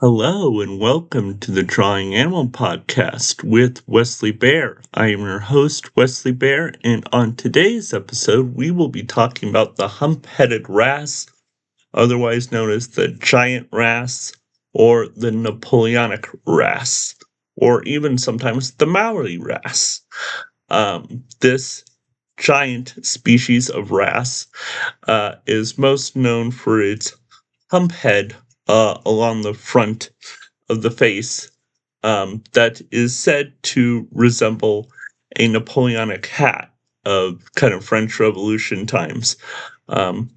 Hello and welcome to the Drawing Animal Podcast with Wesley Bear. I am your host, Wesley Bear, and on today's episode, we will be talking about the Humphead Wrasse, otherwise known as the Giant Wrasse or the Napoleonic Wrasse, or even sometimes the Maori Wrasse. This giant species of wrasse is most known for its hump head along the front of the face that is said to resemble a Napoleonic hat of kind of French Revolution times. Um,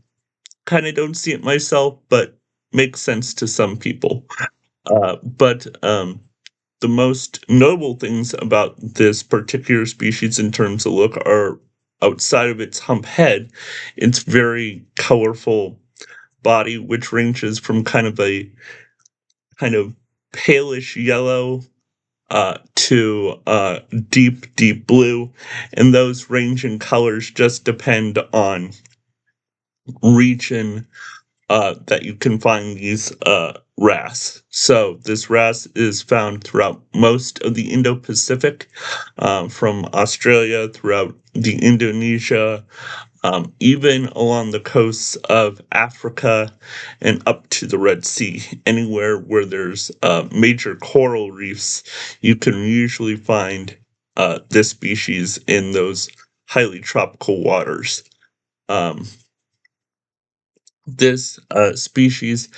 Kind of don't see it myself, but makes sense to some people. But the most notable things about this particular species in terms of look are outside of its hump head, its very colorful body, which ranges from kind of palish yellow to deep blue, and those range in colors just depend on region that you can find these wrasse. So this wrasse is found throughout most of the Indo-Pacific, from Australia throughout the Indonesia, even along the coasts of Africa and up to the Red Sea. Anywhere where there's major coral reefs, you can usually find this species in those highly tropical waters. Um, this species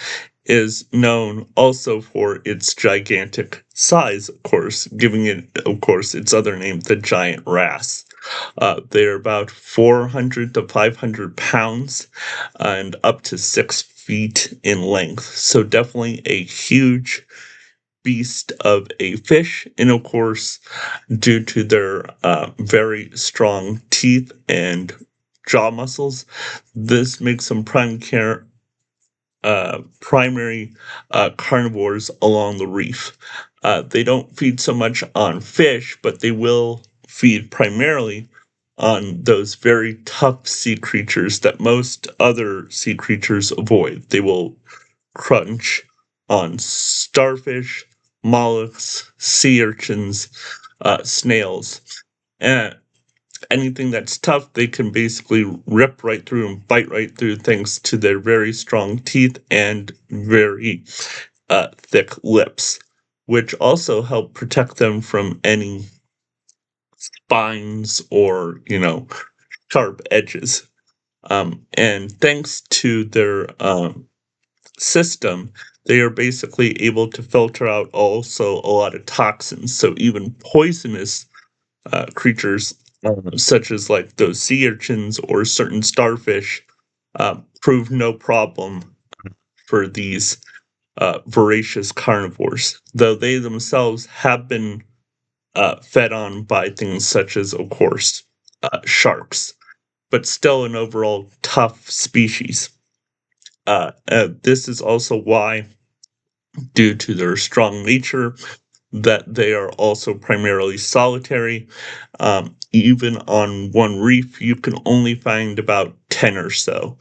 is known also for its gigantic size, of course, giving it, of course, its other name, the giant wrasse. They're about 400 to 500 pounds and up to 6 feet in length. So definitely a huge beast of a fish. And of course, due to their very strong teeth and jaw muscles, this makes them primary carnivores along the reef. They don't feed so much on fish, but they will feed primarily on those very tough sea creatures that most other sea creatures avoid. They will crunch on starfish, mollusks, sea urchins, snails. And anything that's tough, they can basically rip right through and bite right through thanks to their very strong teeth and very thick lips, which also help protect them from any spines or, sharp edges. And thanks to their system, they are basically able to filter out also a lot of toxins. So even poisonous creatures, such as like those sea urchins or certain starfish, prove no problem for these voracious carnivores, though they themselves have been fed on by things such as, of course, sharks, but still an overall tough species. This is also why, due to their strong nature, that they are also primarily solitary. Even on one reef, you can only find about 10 or so,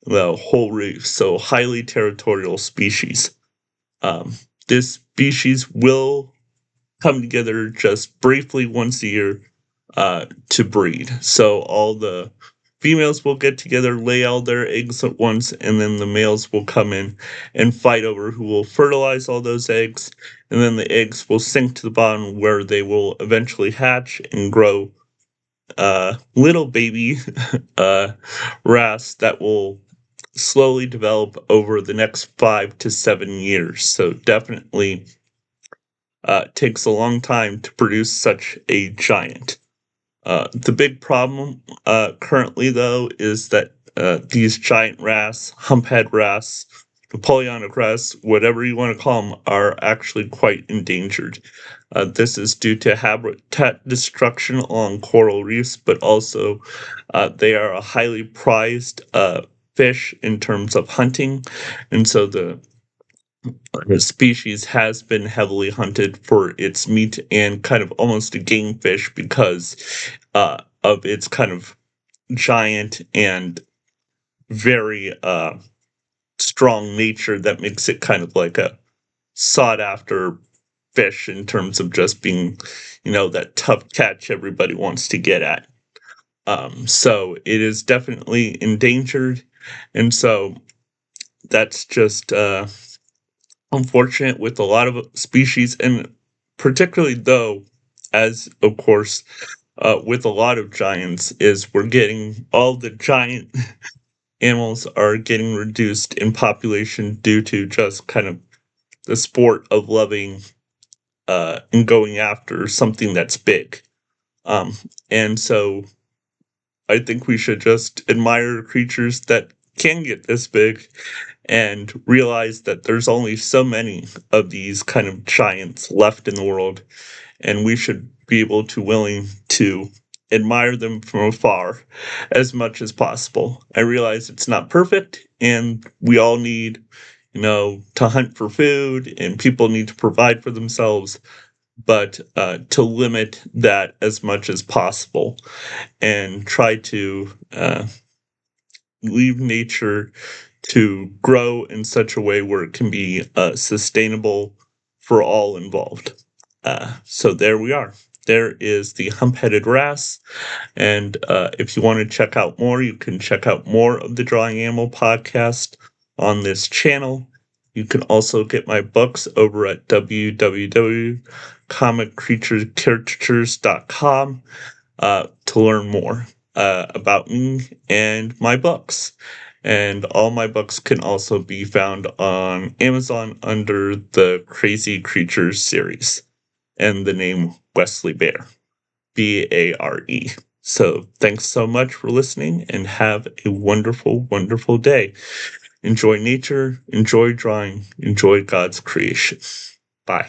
the whole reef, so highly territorial species. Um, this species will come together just briefly once a year to breed. So all the females will get together, lay all their eggs at once, and then the males will come in and fight over who will fertilize all those eggs. And then the eggs will sink to the bottom where they will eventually hatch and grow little baby wrasse that will slowly develop over the next 5 to 7 years. So definitely takes a long time to produce such a giant. The big problem currently, though, is that these giant wrasse, Humphead Wrasse, Napoleonic Wrasse, whatever you want to call them, are actually quite endangered. This is due to habitat destruction along coral reefs, but also they are a highly prized fish in terms of hunting, and so the species has been heavily hunted for its meat and kind of almost a game fish because of its kind of giant and very strong nature that makes it kind of like a sought after fish in terms of just being, that tough catch everybody wants to get at. So it is definitely endangered, and so that's just unfortunate with a lot of species, and particularly though, as of course, with a lot of giants, is we're getting all the giant animals are getting reduced in population due to just kind of the sport of loving and going after something that's big. And so I think we should just admire creatures that can get this big and realize that there's only so many of these kind of giants left in the world, and we should be able to willing to admire them from afar as much as possible. I realize it's not perfect, and we all need, to hunt for food, and people need to provide for themselves, but to limit that as much as possible and try to leave nature to grow in such a way where it can be sustainable for all involved. So there we are. There is the Humphead Wrasse. And if you want to check out more, you can check out more of the Drawing Animal podcast on this channel. You can also get my books over at www.comiccreaturecaricatures.com to learn more about me and my books. And all my books can also be found on Amazon under the Crazy Creatures series and the name Wesley Bear, Bare. So thanks so much for listening and have a wonderful, wonderful day. Enjoy nature, enjoy drawing, enjoy God's creation. Bye.